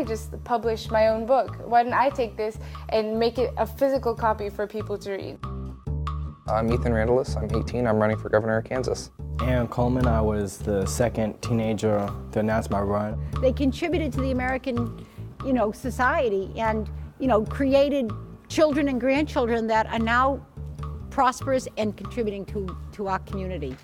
I just publish my own book? Why didn't I take this and make it a physical copy for people to read? I'm Ethan Randallis, I'm 18, I'm running for governor of Kansas. Aaron Coleman, I was the second teenager to announce my run. They contributed to the American, society and, created children and grandchildren that are now prosperous and contributing to our community.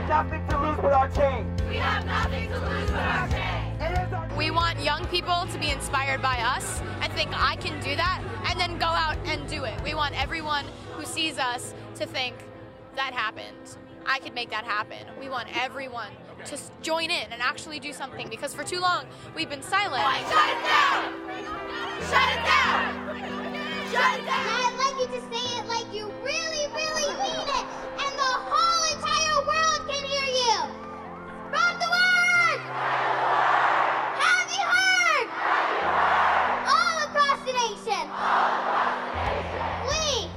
Nothing to lose but our change. We have nothing to lose but our change. We want young people to be inspired by us and think I can do that and then go out and do it. We want everyone who sees us to think that happened. I could make that happen. We want everyone to join in and actually do something because for too long we've been silent. Shut it down! Shut it down! Shut it down! I'd like you to say it like you really, really mean it, and the whole entire world can hear you. Spread the word! Have you heard? All across the nation. We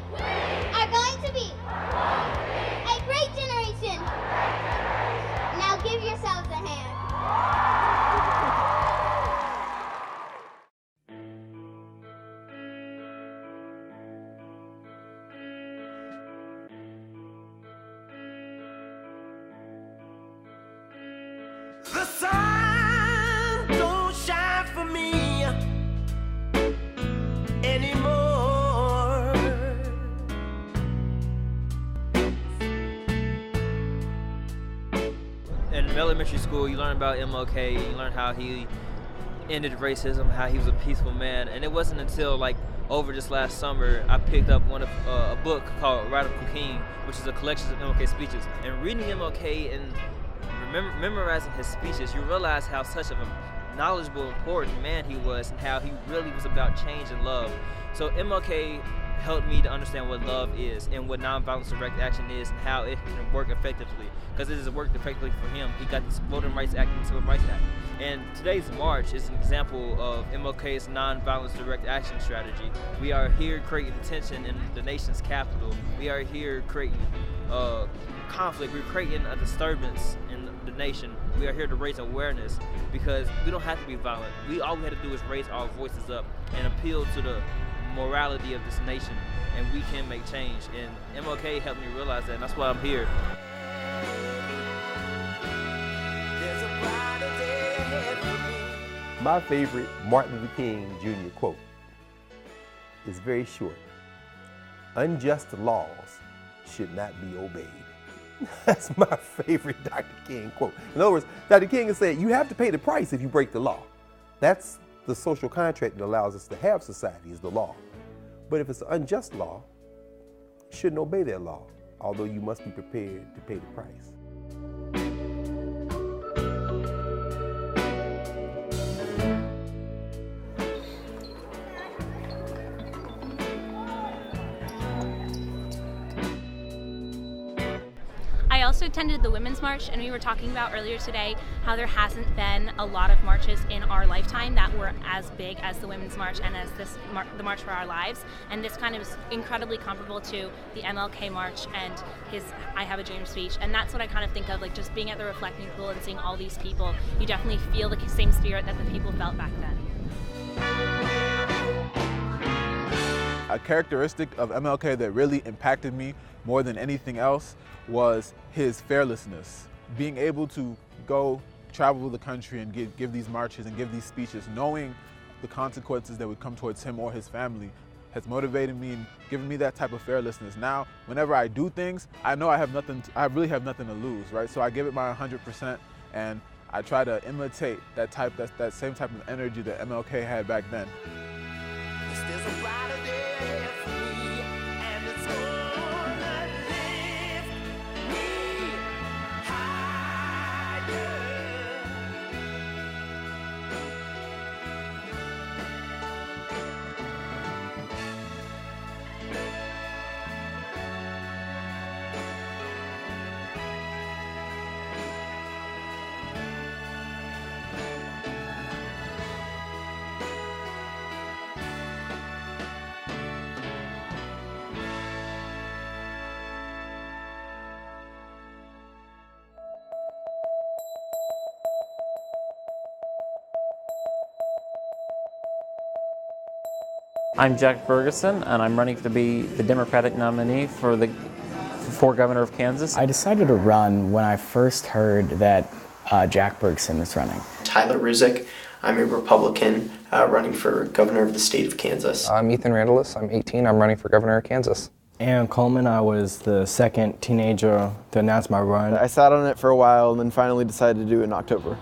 are going to be a great generation. Now give yourselves a hand. The sun don't shine for me anymore. In elementary school, you learn about MLK, you learn how he ended racism, how he was a peaceful man, and it wasn't until over just last summer I picked up a book called Radical King, which is a collection of MLK speeches. And reading MLK and memorizing his speeches, you realize how such of a knowledgeable, important man he was and how he really was about change and love. So MLK helped me to understand what love is and what nonviolent direct action is and how it can work effectively. Because it has worked effectively for him. He got this Voting Rights Act and Civil Rights Act. And today's march is an example of MLK's nonviolent direct action strategy. We are here creating tension in the nation's capital. We are here creating conflict. We're creating a disturbance in the nation. We are here to raise awareness because we don't have to be violent. All we have to do is raise our voices up and appeal to the morality of this nation, and we can make change. And MLK helped me realize that, and that's why I'm here. My favorite Martin Luther King Jr. quote is very short. Unjust laws should not be obeyed. That's my favorite Dr. King quote. In other words, Dr. King has said, you have to pay the price if you break the law. That's the social contract that allows us to have society, is the law. But if it's an unjust law, you shouldn't obey that law, although you must be prepared to pay the price. I also attended the Women's March, and we were talking about earlier today how there hasn't been a lot of marches in our lifetime that were as big as the Women's March and as the March for Our Lives. And this kind of is incredibly comparable to the MLK March and his I Have a Dream speech. And that's what I kind of think of, just being at the reflecting pool and seeing all these people. You definitely feel the same spirit that the people felt back then. A characteristic of MLK that really impacted me more than anything else was his fearlessness. Being able to go travel the country and give these marches and give these speeches, knowing the consequences that would come towards him or his family, has motivated me and given me that type of fearlessness. Now, whenever I do things, I know I really have nothing to lose, right? So I give it my 100%, and I try to imitate that same type of energy that MLK had back then. I'm Jack Ferguson, and I'm running to be the Democratic nominee for governor of Kansas. I decided to run when I first heard that Jack Bergson was running. Tyler Ruzick. I'm a Republican running for governor of the state of Kansas. I'm Ethan Randallis. I'm 18. I'm running for governor of Kansas. And Coleman, I was the second teenager to announce my run. I sat on it for a while and then finally decided to do it in October.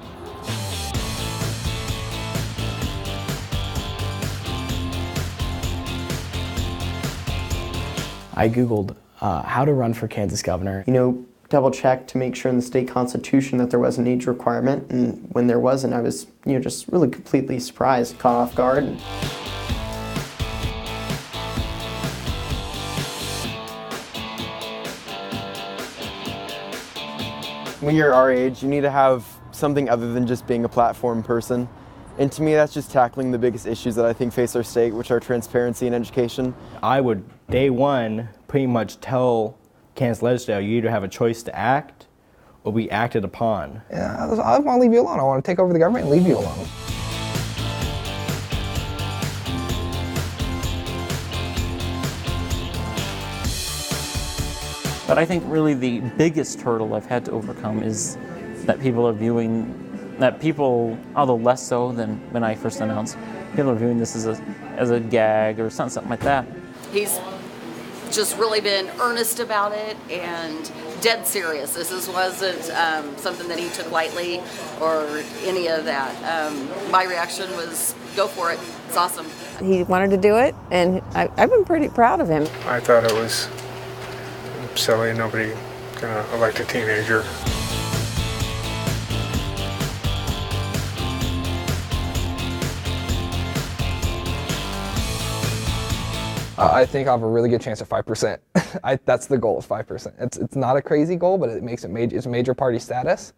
I Googled how to run for Kansas governor. Double checked to make sure in the state constitution that there was an age requirement, and when there wasn't, I was, just really completely surprised, caught off guard. When you're our age, you need to have something other than just being a platform person. And to me, that's just tackling the biggest issues that I think face our state, which are transparency and education. I would, day one, pretty much tell Kansas legislature, you either have a choice to act or be acted upon. Yeah, I want to leave you alone. I want to take over the government and leave you alone. But I think really the biggest hurdle I've had to overcome is that people are viewing, although less so than when I first announced, people are viewing this as a gag or something like that. He's just really been earnest about it and dead serious. This wasn't something that he took lightly or any of that. My reaction was, go for it. It's awesome. He wanted to do it, and I've been pretty proud of him. I thought it was silly. Nobody gonna elect a teenager. I think I have a really good chance at 5%. That's the goal, is 5%. It's not a crazy goal, but it makes it it's major party status,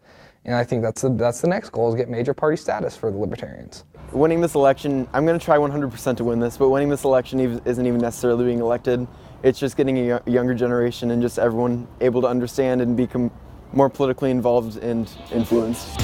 and I think that's the next goal, is get major party status for the Libertarians. Winning this election, I'm going to try 100% to win this, but winning this election isn't even necessarily being elected. It's just getting a younger generation and just everyone able to understand and become more politically involved and influenced.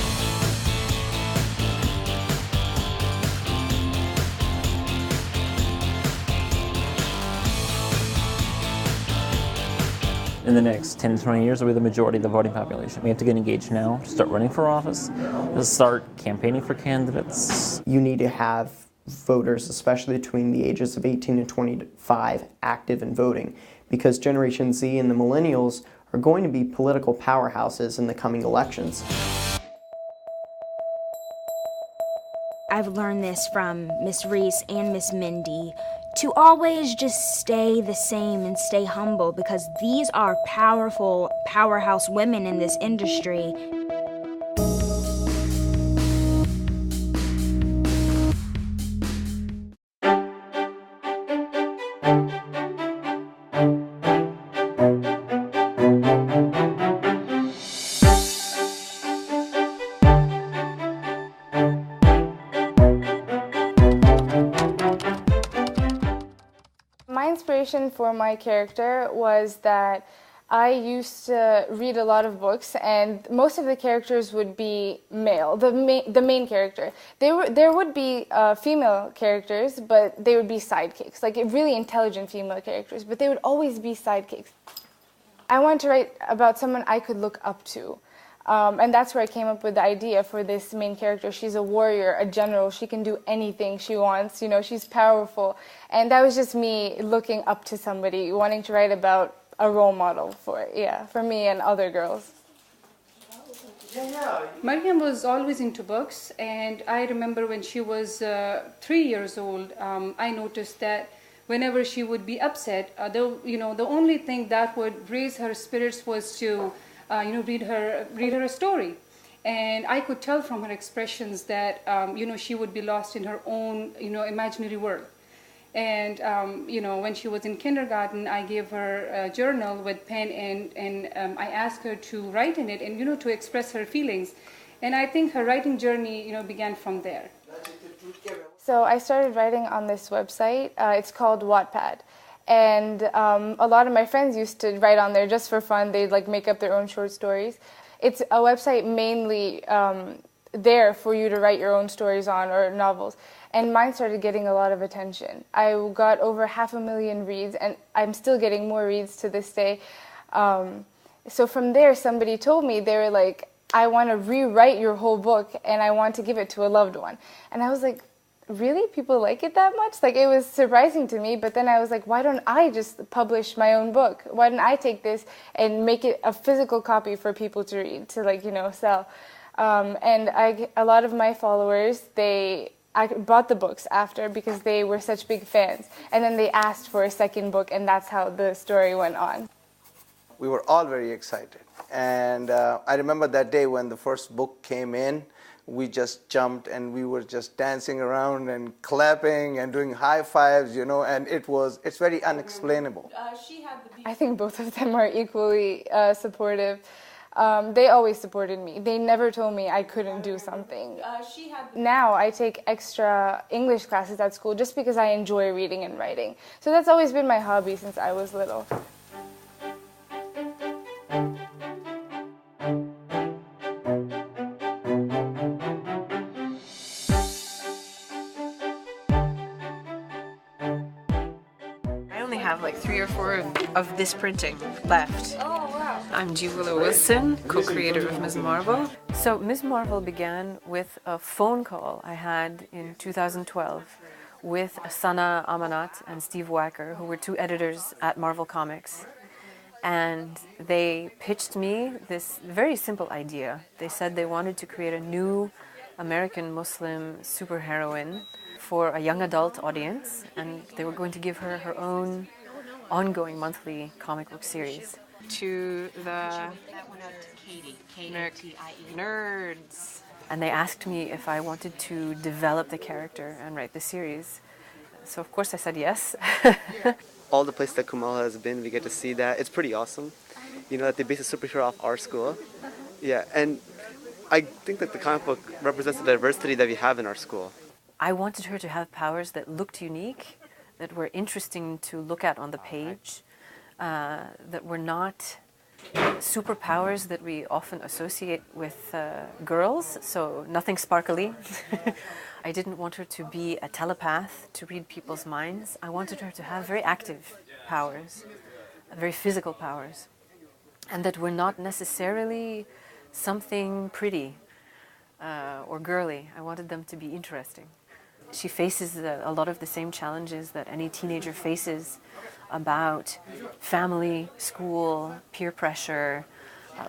In the next 10 to 20 years, will be the majority of the voting population. We have to get engaged now, to start running for office, to start campaigning for candidates. You need to have voters, especially between the ages of 18 and 25, active in voting, because Generation Z and the millennials are going to be political powerhouses in the coming elections. I've learned this from Miss Reese and Miss Mindy, to always just stay the same and stay humble, because these are powerful, powerhouse women in this industry. My inspiration for my character was that I used to read a lot of books, and most of the characters would be male. The main character. There would be female characters, but they would be sidekicks, like really intelligent female characters, but they would always be sidekicks. I wanted to write about someone I could look up to. And that's where I came up with the idea for this main character. She's a warrior, a general. She can do anything she wants. She's powerful. And that was just me looking up to somebody, wanting to write about a role model for me and other girls. Mariam was always into books, and I remember when she was 3 years old, I noticed that whenever she would be upset, the only thing that would raise her spirits was to read her a story. And I could tell from her expressions that, she would be lost in her own, imaginary world. And, when she was in kindergarten, I gave her a journal with pen, and I asked her to write in it and, to express her feelings. And I think her writing journey, began from there. So I started writing on this website. It's called Wattpad. And a lot of my friends used to write on there just for fun. They'd make up their own short stories. It's a website mainly there for you to write your own stories on or novels. And mine started getting a lot of attention. I got over 500,000 reads, and I'm still getting more reads to this day. So from there, somebody told me, they were like, I want to rewrite your whole book, and I want to give it to a loved one. And I was like, really? People like it that much? Like, it was surprising to me, but then I was like, why don't I just publish my own book? Why don't I take this and make it a physical copy for people to read, to, like, you know, sell? And a lot of my followers, I bought the books after because they were such big fans. And then they asked for a second book, and that's how the story went on. We were all very excited. And I remember that day when the first book came in, we just jumped and we were just dancing around and clapping and doing high fives, you know, and it's very unexplainable. I think both of them are equally supportive. They always supported me. They never told me I couldn't do something. Now I take extra English classes at school just because I enjoy reading and writing. So that's always been my hobby since I was little. Have like 3 or 4 of this printing left. Oh, wow. I'm Julia Wilson, co-creator of Ms. Marvel. So Ms. Marvel began with a phone call I had in 2012 with Sana Amanat and Steve Wacker, who were 2 editors at Marvel Comics. And they pitched me this very simple idea. They said they wanted to create a new American Muslim superheroine for a young adult audience, and they were going to give her her own ongoing monthly comic book series. To the nerds. And they asked me if I wanted to develop the character and write the series. So of course I said yes. All the places that Kamala has been, we get to see that. It's pretty awesome. You know, that they base a superhero off our school. Yeah, and I think that the comic book represents the diversity that we have in our school. I wanted her to have powers that looked unique, that were interesting to look at on the page, that were not superpowers that we often associate with girls, so nothing sparkly. I didn't want her to be a telepath to read people's minds. I wanted her to have very active powers, very physical powers, and that were not necessarily something pretty or girly. I wanted them to be interesting. She faces a lot of the same challenges that any teenager faces about family, school, peer pressure,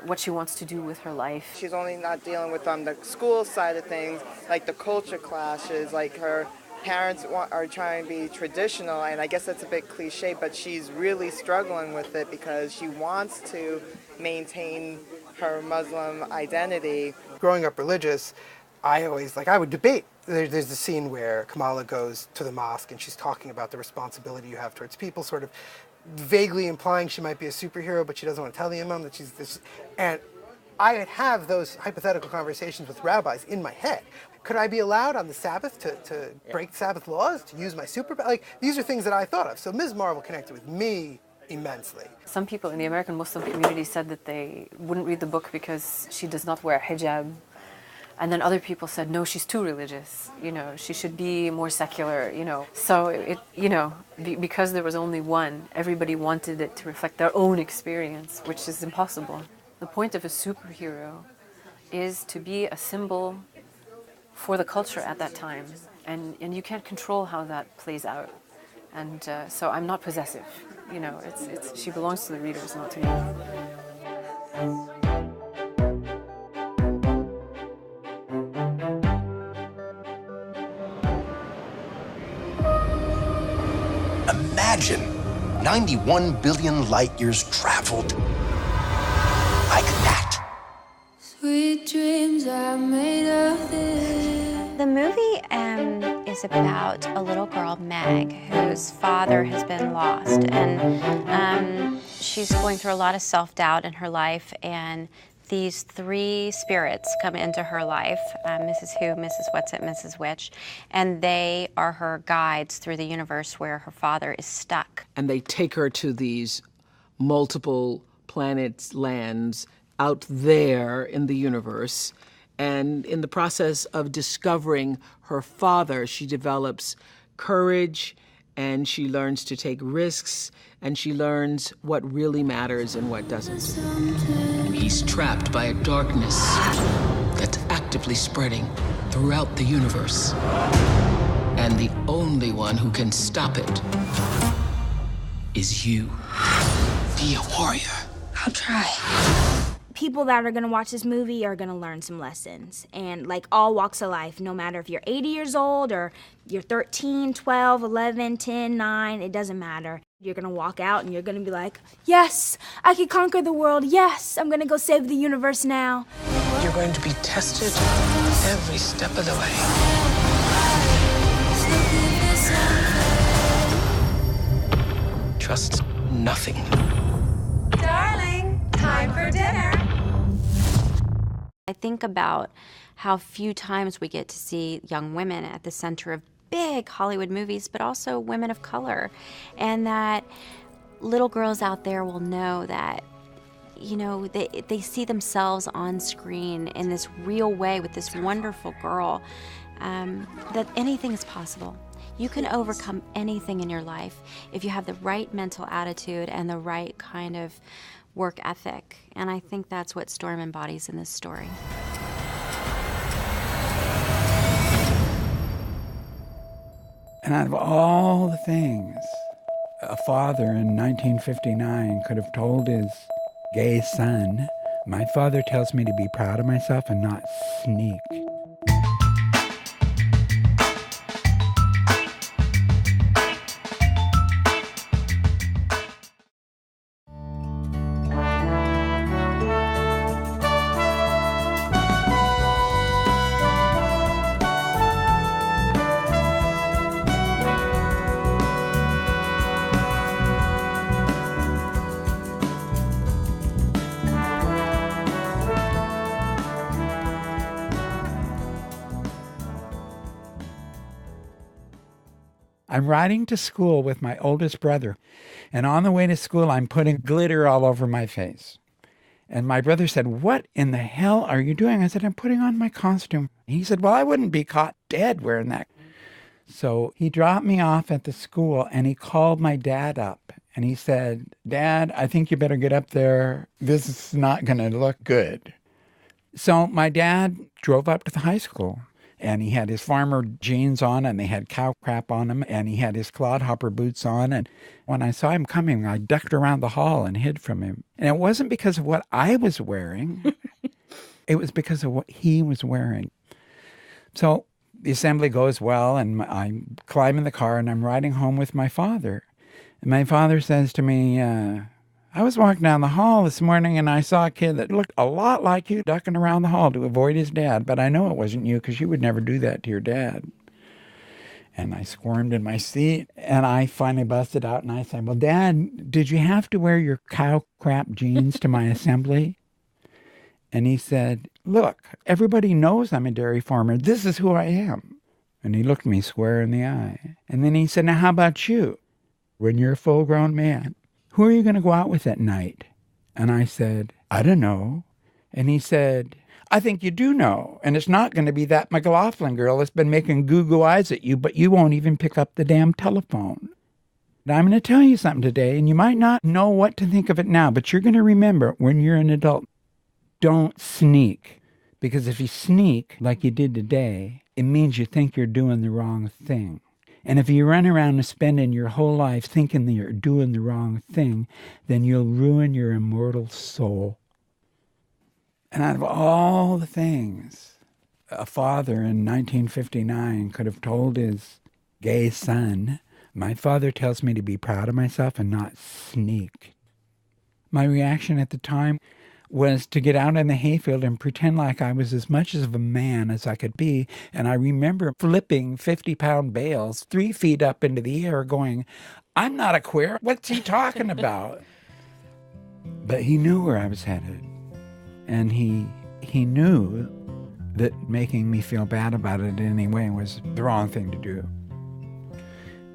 what she wants to do with her life. She's only not dealing with the school side of things, like the culture clashes, like her parents are trying to be traditional, and I guess that's a bit cliche, but she's really struggling with it because she wants to maintain her Muslim identity. Growing up religious, I would debate. There's the scene where Kamala goes to the mosque and she's talking about the responsibility you have towards people, sort of vaguely implying she might be a superhero, but she doesn't want to tell the imam that she's this. And I would have those hypothetical conversations with rabbis in my head. Could I be allowed on the Sabbath to break Sabbath laws, to use my superpower? Like, these are things that I thought of. So Ms. Marvel connected with me immensely. Some people in the American Muslim community said that they wouldn't read the book because she does not wear hijab. And then other people said, no, she's too religious, you know, she should be more secular, you know. So, because there was only one, everybody wanted it to reflect their own experience, which is impossible. The point of a superhero is to be a symbol for the culture at that time, and you can't control how that plays out. And so I'm not possessive, you know, she belongs to the readers, not to me. Imagine 91 billion light years traveled like that. Sweet dreams are made of this. The movie is about a little girl, Meg, whose father has been lost, and she's going through a lot of self-doubt in her life, and these 3 spirits come into her life, Mrs. Who, Mrs. Whatsit, Mrs. Which, and they are her guides through the universe where her father is stuck. And they take her to these multiple planets, lands out there in the universe, And in the process of discovering her father, she develops courage, and she learns to take risks, and she learns what really matters and what doesn't. He's trapped by a darkness that's actively spreading throughout the universe. And the only one who can stop it is you. Be a warrior. I'll try. People that are gonna watch this movie are gonna learn some lessons, and like all walks of life, no matter if you're 80 years old or you're 13, 12, 11, 10, 9, it doesn't matter. You're gonna walk out and you're gonna be like, yes, I can conquer the world. Yes, I'm gonna go save the universe now. You're going to be tested every step of the way. Trust nothing. Darling, time for dinner. I think about how few times we get to see young women at the center of big Hollywood movies, but also women of color. And that little girls out there will know that, you know, they see themselves on screen in this real way with this wonderful girl, that anything is possible. You can overcome anything in your life if you have the right mental attitude and the right kind of work ethic. And I think that's what Storm embodies in this story. And out of all the things a father in 1959 could have told his gay son, my father tells me to be proud of myself and not sneak. I'm riding to school with my oldest brother, and on the way to school, I'm putting glitter all over my face. And my brother said, "What in the hell are you doing?" I said, "I'm putting on my costume." He said, "Well, I wouldn't be caught dead wearing that." So he dropped me off at the school, and he called my dad up, and he said, "Dad, I think you better get up there. This is not going to look good." So my dad drove up to the high school. And he had his farmer jeans on, and they had cow crap on him, and he had his clodhopper boots on. And when I saw him coming, I ducked around the hall and hid from him. And it wasn't because of what I was wearing. It was because of what he was wearing. So the assembly goes well, and I climb in the car, and I'm riding home with my father. And my father says to me, I was walking down the hall this morning and I saw a kid that looked a lot like you ducking around the hall to avoid his dad, but I know it wasn't you because you would never do that to your dad. And I squirmed in my seat, and I finally busted out and I said, "Well, Dad, did you have to wear your cow crap jeans to my assembly?" And he said, "Look, everybody knows I'm a dairy farmer. This is who I am." And he looked me square in the eye. And then he said, "Now how about you? When you're a full-grown man, who are you going to go out with at night?" And I said, "I don't know." And he said, "I think you do know. And it's not going to be that McLaughlin girl that's been making goo-goo eyes at you, but you won't even pick up the damn telephone. And I'm going to tell you something today, and you might not know what to think of it now, but you're going to remember when you're an adult. Don't sneak. Because if you sneak like you did today, it means you think you're doing the wrong thing. And if you run around and spending your whole life thinking that you're doing the wrong thing, then you'll ruin your immortal soul." And out of all the things a father in 1959 could have told his gay son, my father tells me to be proud of myself and not sneak. My reaction at the time was to get out in the hayfield and pretend like I was as much of a man as I could be. And I remember flipping 50-pound bales 3 feet up into the air going, "I'm not a queer. What's he talking about?" But he knew where I was headed. And he knew that making me feel bad about it anyway was the wrong thing to do.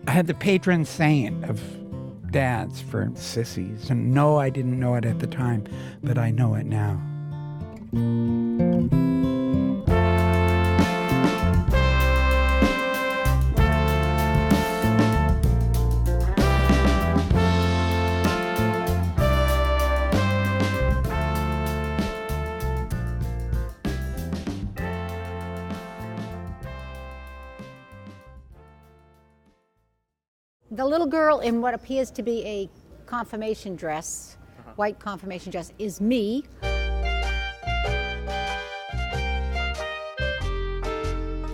I had the patron saint of dads for sissies. And no, I didn't know it at the time, but I know it now. The little girl in what appears to be a confirmation dress, white confirmation dress, is me.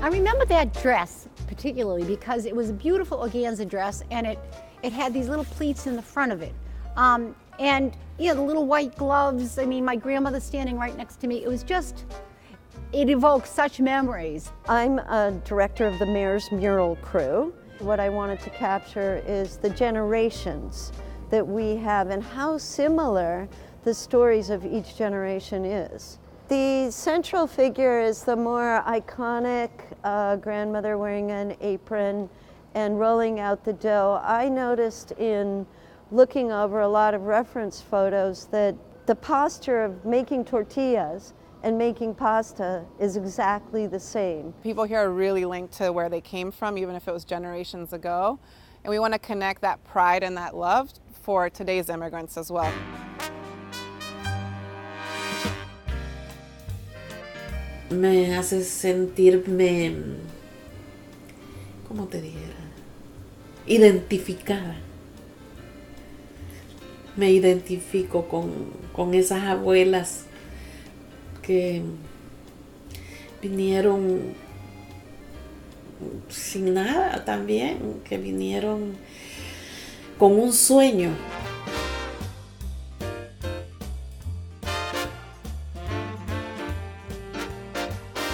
I remember that dress particularly because it was a beautiful organza dress, and it had these little pleats in the front of it. And you know, the little white gloves, I mean, my grandmother standing right next to me, it was just, it evokes such memories. I'm a director of the Mayor's Mural Crew. What I wanted to capture is the generations that we have and how similar the stories of each generation is. The central figure is the more iconic grandmother wearing an apron and rolling out the dough. I noticed in looking over a lot of reference photos that the posture of making tortillas and making pasta is exactly the same. People here are really linked to where they came from, even if it was generations ago. And we want to connect that pride and that love for today's immigrants as well. Me hace sentirme, ¿cómo te dijera? Identificada. Me identifico con esas abuelas que vinieron sin nada también, que vinieron con un sueño.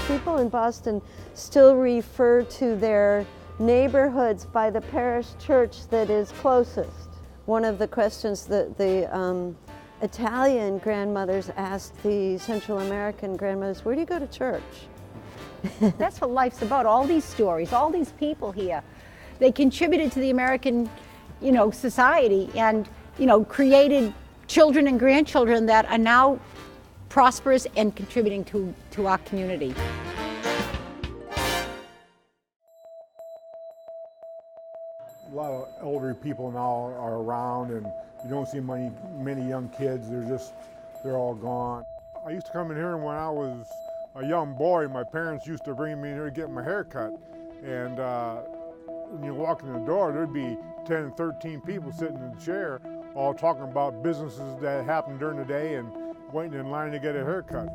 People in Boston still refer to their neighborhoods by the parish church that is closest. One of the questions that the Italian grandmothers asked the Central American grandmothers, where do you go to church? That's what life's about, all these stories, all these people here. They contributed to the American, you know, society and, you know, created children and grandchildren that are now prosperous and contributing to our community. A lot of elderly people now are around, and you don't see many young kids. They're all gone. I used to come in here when I was a young boy. My parents used to bring me in here to get my hair cut. And when you walk in the door, there'd be 10, 13 people sitting in the chair, all talking about businesses that happened during the day and waiting in line to get a haircut.